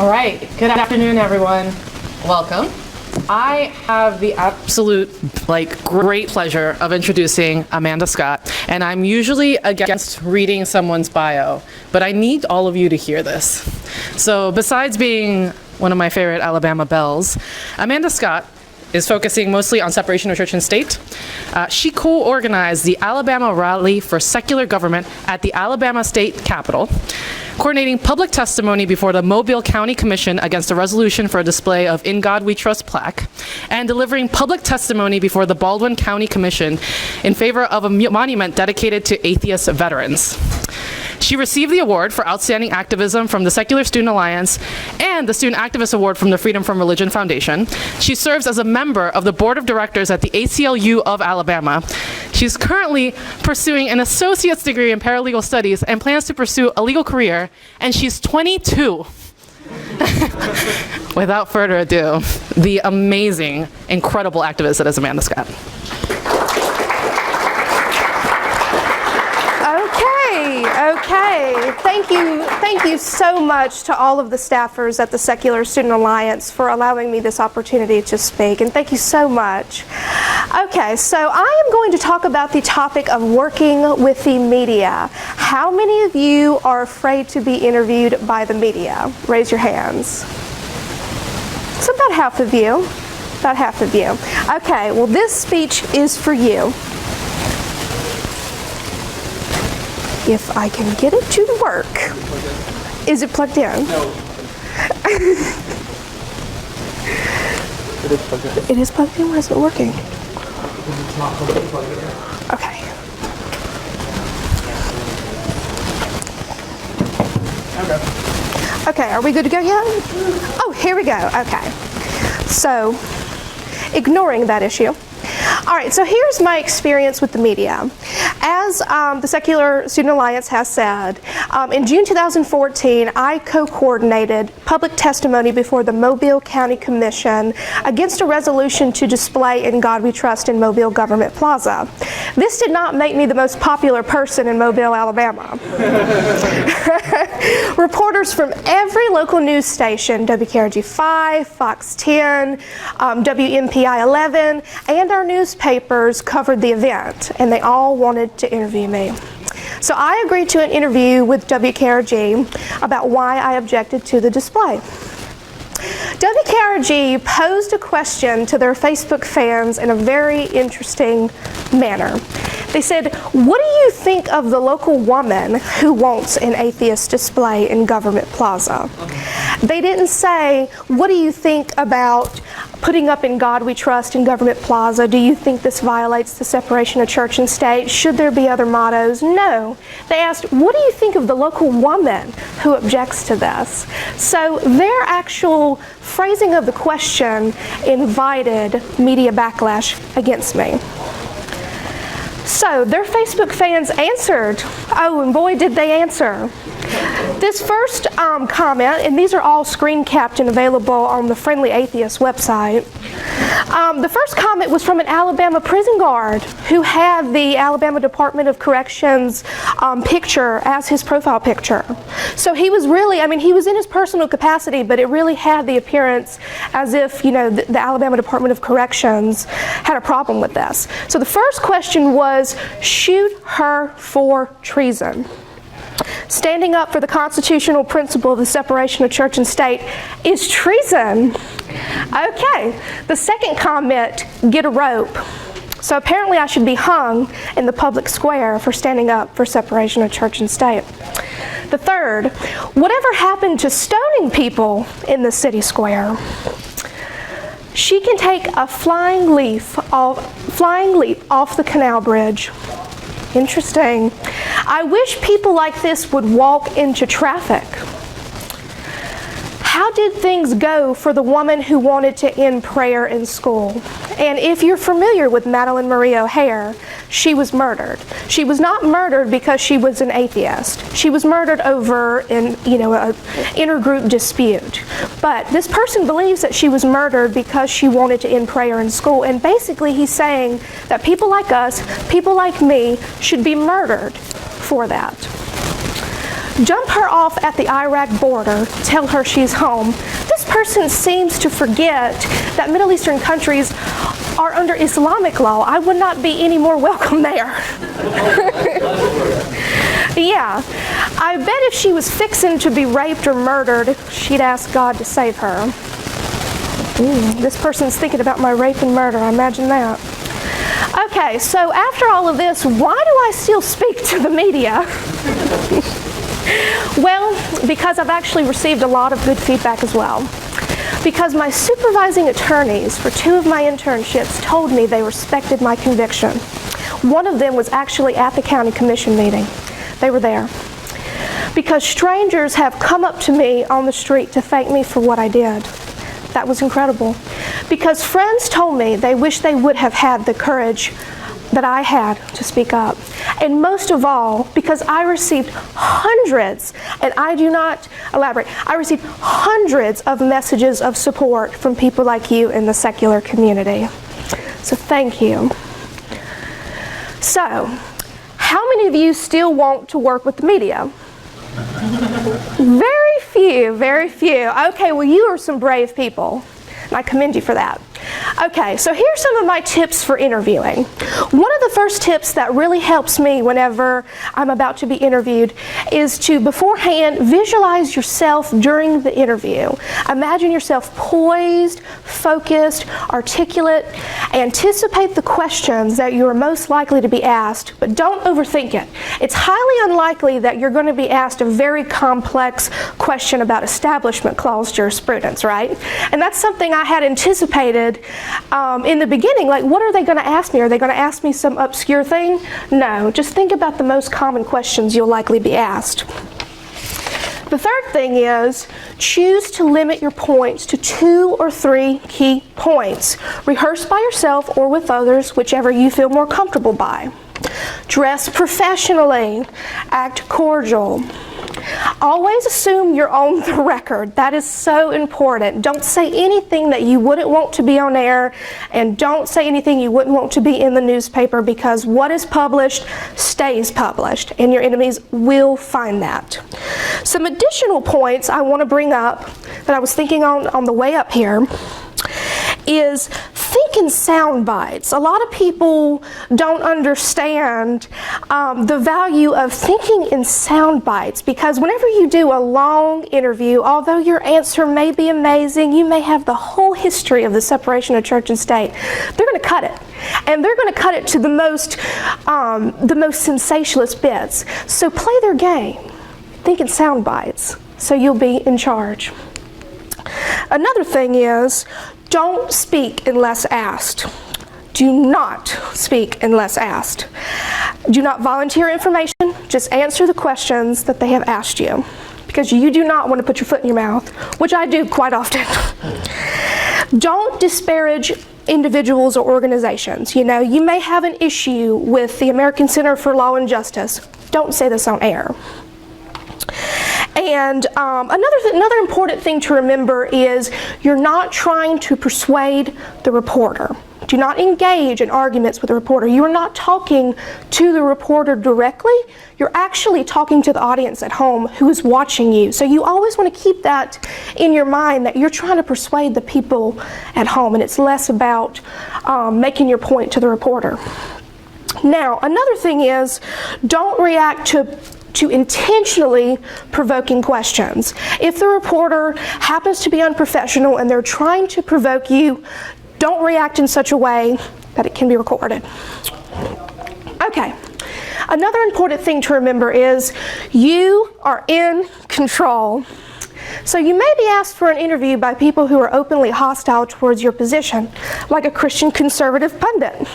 All right, good afternoon, everyone. Welcome. I have the absolute, great pleasure of introducing Amanda Scott, and I'm usually against reading someone's bio, but I need all of you to hear this. So besides being one of my favorite Alabama belles, Amanda Scott is focusing mostly on separation of church and state. She co-organized the Alabama Rally for Secular Government at the Alabama State Capitol, coordinating public testimony before the Mobile County Commission against a resolution for a display of In God We Trust plaque, and delivering public testimony before the Baldwin County Commission in favor of a monument dedicated to atheist veterans. She received the award for Outstanding Activism from the Secular Student Alliance and the Student Activist Award from the Freedom from Religion Foundation. She serves as a member of the Board of Directors at the ACLU of Alabama. She's currently pursuing an associate's degree in Paralegal Studies and plans to pursue a legal career, and she's 22. Without further ado, the amazing, incredible activist that is Amanda Scott. Okay, thank you so much to all of the staffers at the Secular Student Alliance for allowing me this opportunity to speak, and thank you so much. Okay, so I am going to talk about the topic of working with the media. How many of you are afraid to be interviewed by the media? Raise your hands. It's about half of you. About half of you. Okay, well, this speech is for you. If I can get it to work. Is it plugged in? No. It is plugged in. It is plugged in? Why is it working? Because it's not plugged in. Okay. Okay, are we good to go yet? Oh, here we go. Okay. So, ignoring that issue. All right, so here's my experience with the media. As the Secular Student Alliance has said, in June 2014, I co-coordinated public testimony before the Mobile County Commission against a resolution to display In God We Trust in Mobile Government Plaza. This did not make me the most popular person in Mobile, Alabama. Reporters from every local news station, WKRG 5, Fox 10, WMPI 11, and our newspapers covered the event, and they all wanted to interview me. So I agreed to an interview with WKRG about why I objected to the display. WKRG posed a question to their Facebook fans in a very interesting manner. They said, what do you think of the local woman who wants an atheist display in Government Plaza? They didn't say, what do you think about putting up In God We Trust in Government Plaza? Do you think this violates the separation of church and state? Should there be other mottos? No. They asked, what do you think of the local woman who objects to this? So their actual phrasing of the question invited media backlash against me. So their Facebook fans answered. Oh, and boy, did they answer. This first comment, and these are all screen capped and available on the Friendly Atheist website. The first comment was from an Alabama prison guard who had the Alabama Department of Corrections picture as his profile picture. So he was really, he was in his personal capacity, but it really had the appearance as if, the Alabama Department of Corrections had a problem with this. So the first question was, shoot her for treason. Standing up for the constitutional principle of the separation of church and state is treason. Okay, the second comment, get a rope. So apparently I should be hung in the public square for standing up for separation of church and state. The third, whatever happened to stoning people in the city square? She can take a flying leap off the canal bridge. Interesting. I wish people like this would walk into traffic. How did things go for the woman who wanted to end prayer in school? And if you're familiar with Madeline Marie O'Hare, she was murdered. She was not murdered because she was an atheist. She was murdered over an intergroup dispute. But this person believes that she was murdered because she wanted to end prayer in school. And basically he's saying that people like us, people like me, should be murdered for that. Jump her off at the Iraq border, tell her she's home. This person seems to forget that Middle Eastern countries are under Islamic law. I would not be any more welcome there. Yeah, I bet if she was fixing to be raped or murdered, she'd ask God to save her. This person's thinking about my rape and murder, I imagine that. Okay, so after all of this, why do I still speak to the media? Well, because I've actually received a lot of good feedback as well. Because my supervising attorneys for 2 of my internships told me they respected my conviction. One of them was actually at the county commission meeting. They were there. Because strangers have come up to me on the street to thank me for what I did. That was incredible. Because friends told me they wish they would have had the courage that I had to speak up. And most of all, because I received hundreds, and I do not elaborate, I received hundreds of messages of support from people like you in the secular community. So thank you. So, how many of you still want to work with the media? Very few, very few. Okay, well, you are some brave people, and I commend you for that. Okay, so here's some of my tips for interviewing. One of the first tips that really helps me whenever I'm about to be interviewed is to beforehand visualize yourself during the interview. Imagine yourself poised, focused, articulate. Anticipate the questions that you are most likely to be asked, but don't overthink it. It's highly unlikely that you're going to be asked a very complex question about Establishment Clause jurisprudence, right? And that's something I had anticipated in the beginning. Like, what are they going to ask me? Are they going to ask me some obscure thing? No, just think about the most common questions you'll likely be asked. The third thing is choose to limit your points to 2 or 3 key points. Rehearse by yourself or with others, whichever you feel more comfortable by. Dress professionally. Act cordial. Always assume you're on the record. That is so important. Don't say anything that you wouldn't want to be on air, and don't say anything you wouldn't want to be in the newspaper, because what is published stays published, and your enemies will find that. Some additional points I want to bring up that I was thinking on the way up here is think in sound bites. A lot of people don't understand the value of thinking in sound bites, because whenever you do a long interview, although your answer may be amazing, you may have the whole history of the separation of church and state, they're going to cut it. And they're going to cut it to the most sensationalist bits. So play their game. Think in sound bites, so you'll be in charge. Another thing is, don't speak unless asked. Do not speak unless asked. Do not volunteer information. Just answer the questions that they have asked you, because you do not want to put your foot in your mouth, which I do quite often. Don't disparage individuals or organizations. You know, you may have an issue with the American Center for Law and Justice. Don't say this on air. And another important thing to remember is you're not trying to persuade the reporter. Do not engage in arguments with the reporter. You are not talking to the reporter directly. You're actually talking to the audience at home who is watching you. So you always want to keep that in your mind, that you're trying to persuade the people at home, and it's less about making your point to the reporter. Now, another thing is, don't react to intentionally provoking questions. If the reporter happens to be unprofessional and they're trying to provoke you, don't react in such a way that it can be recorded. Okay. Another important thing to remember is you are in control. So you may be asked for an interview by people who are openly hostile towards your position, like a Christian conservative pundit.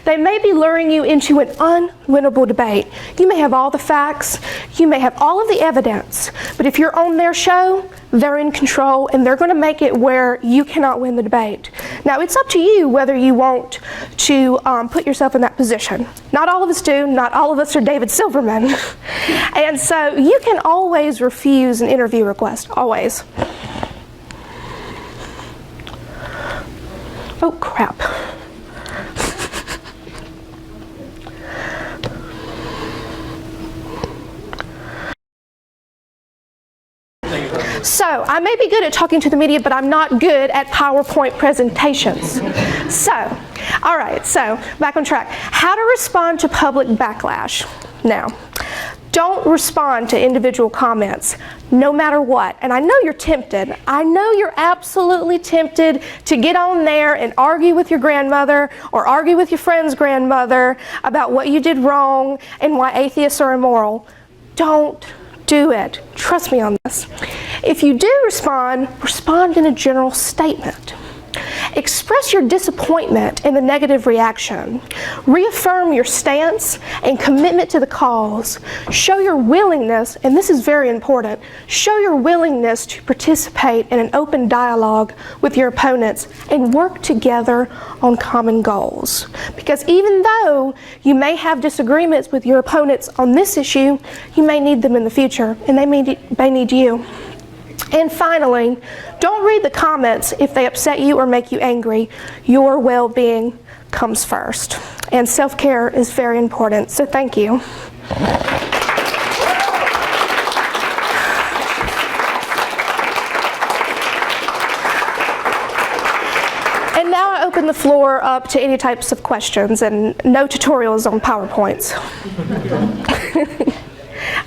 They may be luring you into an unwinnable debate. You may have all the facts, you may have all of the evidence, but if you're on their show, they're in control, and they're going to make it where you cannot win the debate. Now, it's up to you whether you want to put yourself in that position. Not all of us do. Not all of us are David Silverman. And so you can always refuse an interview request. Always. Oh, crap. So I may be good at talking to the media, but I'm not good at PowerPoint presentations. So, all right, so back on track. How to respond to public backlash. Now, don't respond to individual comments, no matter what. And I know you're tempted. I know you're absolutely tempted to get on there and argue with your grandmother or argue with your friend's grandmother about what you did wrong and why atheists are immoral. Don't do it. Trust me on this. If you do respond in a general statement. Express your disappointment in the negative reaction. Reaffirm your stance and commitment to the cause. Show your willingness, and this is very important, show your willingness to participate in an open dialogue with your opponents and work together on common goals. Because even though you may have disagreements with your opponents on this issue, you may need them in the future, and they may need you. And finally, don't read the comments if they upset you or make you angry. Your well-being comes first. And self-care is very important, so thank you. And now I open the floor up to any types of questions, and no tutorials on PowerPoints.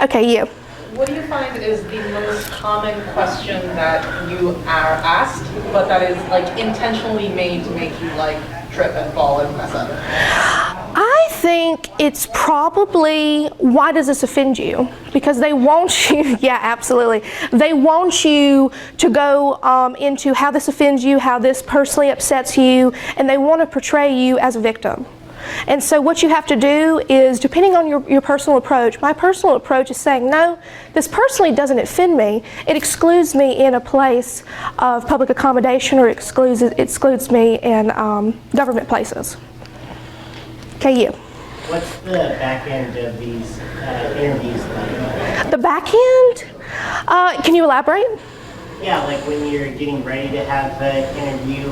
Okay, you. What do you find is the most common question that you are asked, but that is like intentionally made to make you like trip and fall and mess up? I think it's probably, why does this offend you? Because they want you, yeah, absolutely. They want you to go into how this offends you, how this personally upsets you, and they want to portray you as a victim. And so what you have to do is, depending on your personal approach, my personal approach is saying, no, this personally doesn't offend me. It excludes me in a place of public accommodation, or excludes me in government places. Okay, you. What's the back end of these interviews like? The back end? Can you elaborate? Yeah, like when you're getting ready to have an interview,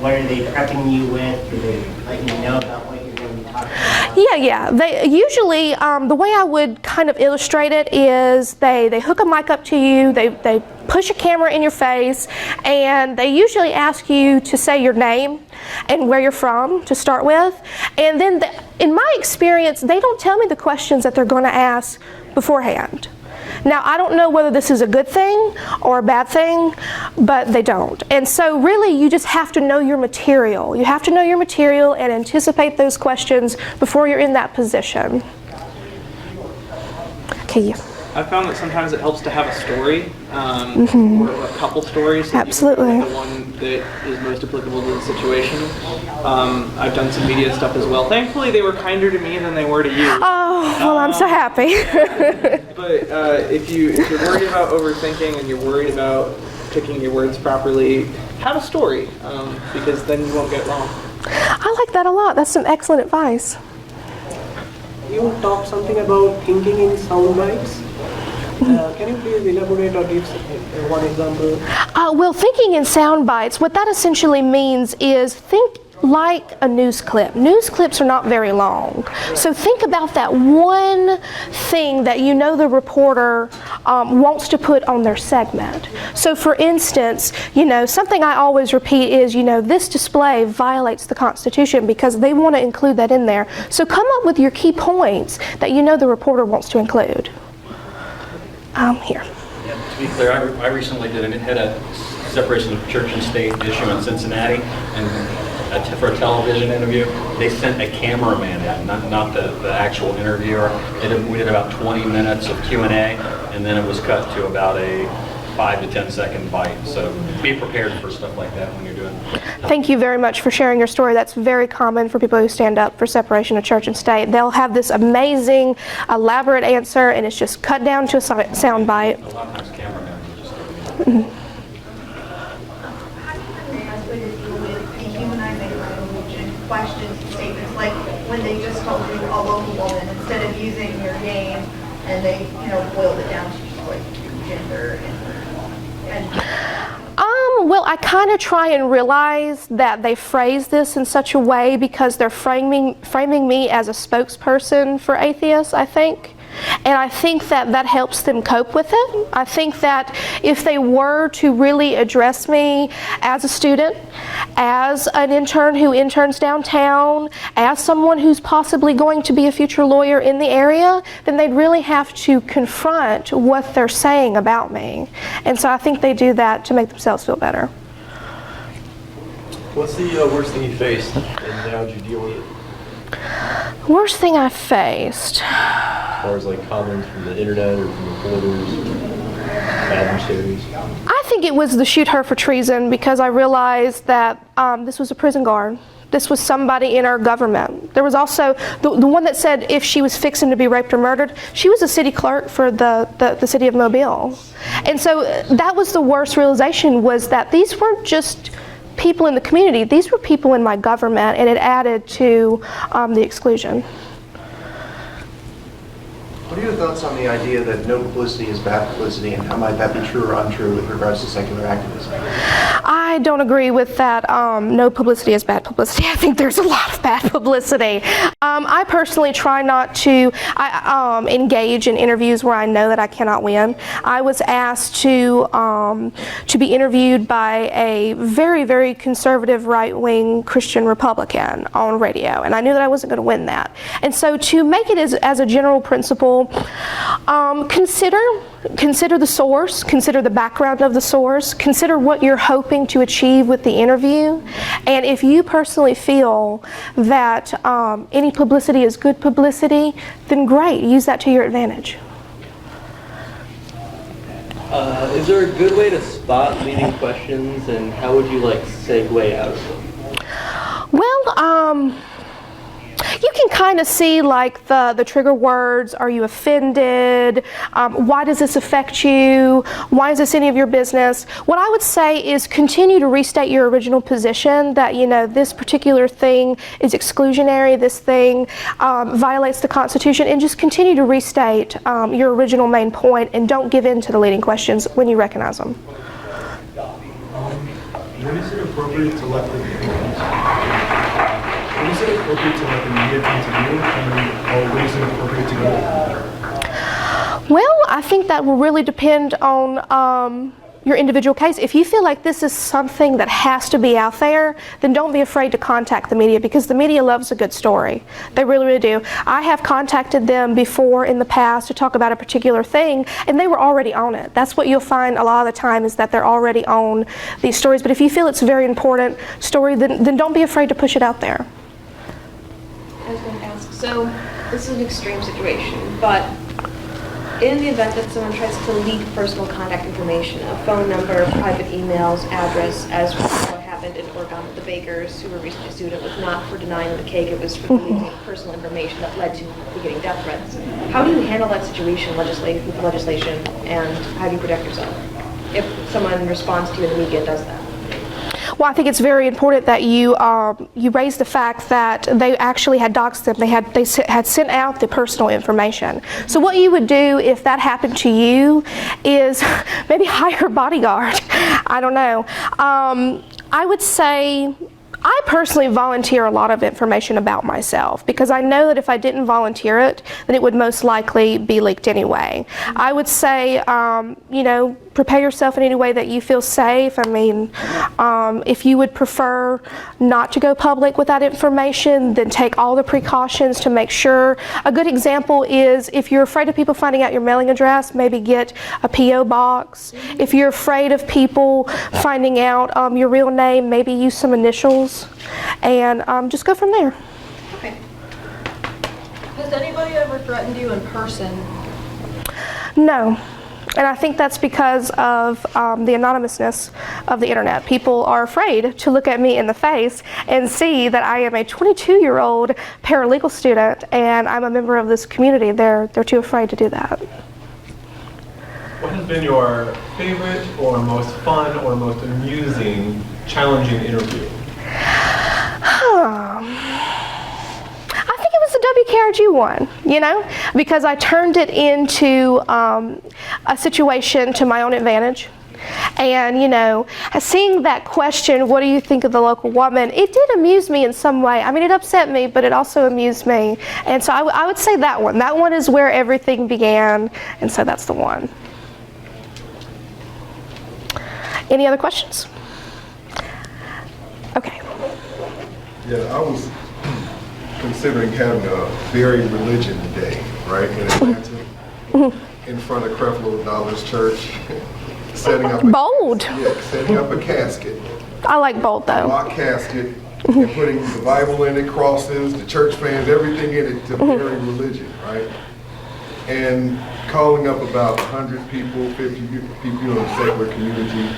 what are they prepping you with? Do they let you know about what you're going to be talking about? Yeah. They usually, the way I would kind of illustrate it is they hook a mic up to you, they push a camera in your face, and they usually ask you to say your name and where you're from to start with. And then, in my experience, they don't tell me the questions that they're going to ask beforehand. Now, I don't know whether this is a good thing or a bad thing, but they don't. And so really, you just have to know your material. You have to know your material and anticipate those questions before you're in that position. Okay, you. I found that sometimes it helps to have a story, or a couple stories. So Absolutely. The one that is most applicable to the situation. I've done some media stuff as well. Thankfully, they were kinder to me than they were to you. Oh, well, I'm so happy. But if you're worried about overthinking and you're worried about picking your words properly, have a story, because then you won't get it wrong. I like that a lot. That's some excellent advice. You talked something about thinking in sound bites. Can you please elaborate or give one example? Well, thinking in sound bites, what that essentially means is think like a news clip. News clips are not very long. So think about that one thing that you know the reporter wants to put on their segment. So for instance, something I always repeat is, this display violates the Constitution, because they want to include that in there. So come up with your key points that you know the reporter wants to include. Here. Yeah, to be clear, I recently had a separation of church and state issue in Cincinnati, and for a television interview, they sent a cameraman in, not the actual interviewer. We did about 20 minutes of Q&A, and then it was cut to about a 5 to 10 second bite. So be prepared for stuff like that when you're doing it. Thank you very much for sharing your story. That's very common for people who stand up for separation of church and state. They'll have this amazing, elaborate answer, and it's just cut down to a sound bite. A lot of times cameramen will just go, yeah. Questions, statements, like when they just told you a local woman instead of using your name, and they, boiled it down to like gender and well, I kind of try and realize that they phrase this in such a way because they're framing me as a spokesperson for atheists, I think. And I think that that helps them cope with it. I think that if they were to really address me as a student, as an intern who interns downtown, as someone who's possibly going to be a future lawyer in the area, then they'd really have to confront what they're saying about me. And so I think they do that to make themselves feel better. What's the worst thing you faced, and how did you deal with it? Worst thing I faced. As far as like comments from the internet or from reporters, adversaries? I think it was the shoot her for treason, because I realized that this was a prison guard. This was somebody in our government. There was also the one that said if she was fixing to be raped or murdered, she was a city clerk for the city of Mobile. And so that was the worst realization, was that these weren't just people in the community, these were people in my government, and it added to the exclusion. What are your thoughts on the idea that no publicity is bad publicity, and how might that be true or untrue with regards to secular activism? I don't agree with that. No publicity is bad publicity. I think there's a lot of bad publicity. I personally try not to engage in interviews where I know that I cannot win. I was asked to be interviewed by a very, very conservative right-wing Christian Republican on radio, and I knew that I wasn't going to win that. And so to make it as a general principle, consider the source, consider the background of the source, consider what you're hoping to achieve with the interview, and if you personally feel that any publicity is good publicity, then great, use that to your advantage. Is there a good way to spot leading questions, and how would you segue out of them? Well, you can kind of see the trigger words. Are you offended? Why does this affect you? Why is this any of your business? What I would say is continue to restate your original position that, this particular thing is exclusionary, this thing violates the Constitution, and just continue to restate your original main point, and don't give in to the leading questions when you recognize them. When is it appropriate to let the media come to you, or when is it appropriate to go? Well, I think that will really depend on your individual case. If you feel like this is something that has to be out there, then don't be afraid to contact the media, because the media loves a good story. They really, really do. I have contacted them before in the past to talk about a particular thing, and they were already on it. That's what you'll find a lot of the time, is that they're already on these stories. But if you feel it's a very important story, then don't be afraid to push it out there. I was going to ask, so this is an extreme situation, but in the event that someone tries to leak personal contact information, a phone number, private emails, address, as what happened in Oregon with the bakers who were recently sued, it was not for denying the cake, it was for leaking personal information that led to getting death threats. How do you handle that situation with legislation, and how do you protect yourself if someone responds to you in the media and does that? Well, I think it's very important that you raise the fact that they actually had doxed them. They had sent out the personal information. So what you would do if that happened to you is maybe hire a bodyguard. I don't know. I would say I personally volunteer a lot of information about myself, because I know that if I didn't volunteer it, then it would most likely be leaked anyway. I would say, prepare yourself in any way that you feel safe. I mean, if you would prefer not to go public with that information, then take all the precautions to make sure. A good example is if you're afraid of people finding out your mailing address, maybe get a P.O. box. If you're afraid of people finding out your real name, maybe use some initials, and just go from there. Okay. Has anybody ever threatened you in person? No. And I think that's because of the anonymousness of the internet. People are afraid to look at me in the face and see that I am a 22-year-old paralegal student and I'm a member of this community. They're too afraid to do that. What has been your favorite or most fun or most amusing, challenging interview? I think it was the WKRG one, because I turned it into a situation to my own advantage. And, you know, seeing that question, what do you think of the local woman, it did amuse me in some way. I mean, it upset me, but it also amused me. And so I would say that one. That one is where everything began, and so that's the one. Any other questions? Okay. Yeah, I was considering having a very religion day, right, in Atlanta, in front of Creflo Dollar's church, setting up setting up a casket. I like bold though. A mock casket, and putting the Bible in it, crosses, the church fans, everything in it to bury religion, right? And calling up about 100 people, 50 people in the secular community,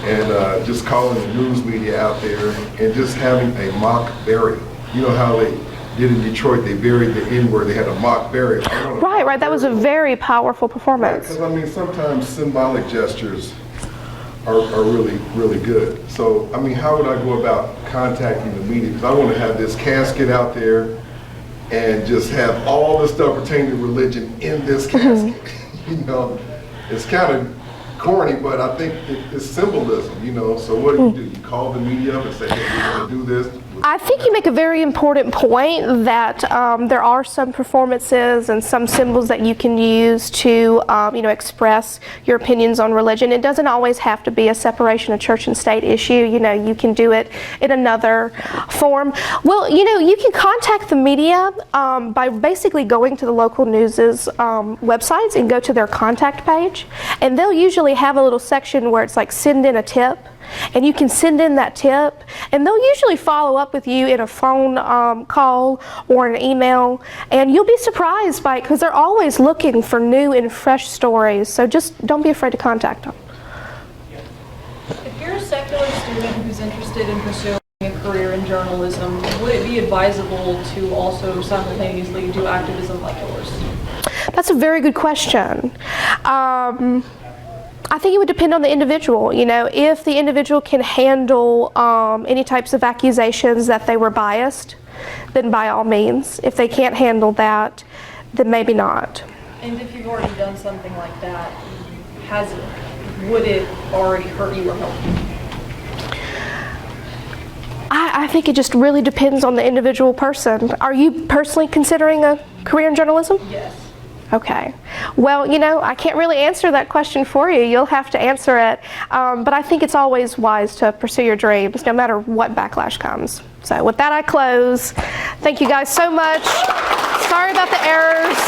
and just calling the news media out there and just having a mock burial. You know how they did in Detroit, they buried the N-word, they had a mock burial. Right, that was a very powerful performance. Because, I mean, sometimes symbolic gestures are really, really good. So, I mean, how would I go about contacting the media? Because I want to have this casket out there and just have all the stuff pertaining to religion in this casket. You know, it's kind of corny, but I think it's symbolism, you know. So what do? You call the media up and say, hey, we're going to do this? I think you make a very important point that there are some performances and some symbols that you can use to, you know, express your opinions on religion. It doesn't always have to be a separation of church and state issue. You know, you can do it in another form. Well, you know, you can contact the media by basically going to the local news's websites and go to their contact page, and they'll usually have a little section where it's like send in a tip. And you can send in that tip, and they'll usually follow up with you in a phone call or an email, and you'll be surprised by it because they're always looking for new and fresh stories. So just don't be afraid to contact them. If you're a secular student who's interested in pursuing a career in journalism, would it be advisable to also simultaneously do activism like yours? That's a very good question. I think it would depend on the individual. You know, if the individual can handle any types of accusations that they were biased, then by all means. If they can't handle that, then maybe not. And if you've already done something like that, would it already hurt you or help you? I think it just really depends on the individual person. Are you personally considering a career in journalism? Yes. Okay. Well, you know, I can't really answer that question for you. You'll have to answer it. But I think it's always wise to pursue your dreams, no matter what backlash comes. So with that, I close. Thank you guys so much. Sorry about the errors.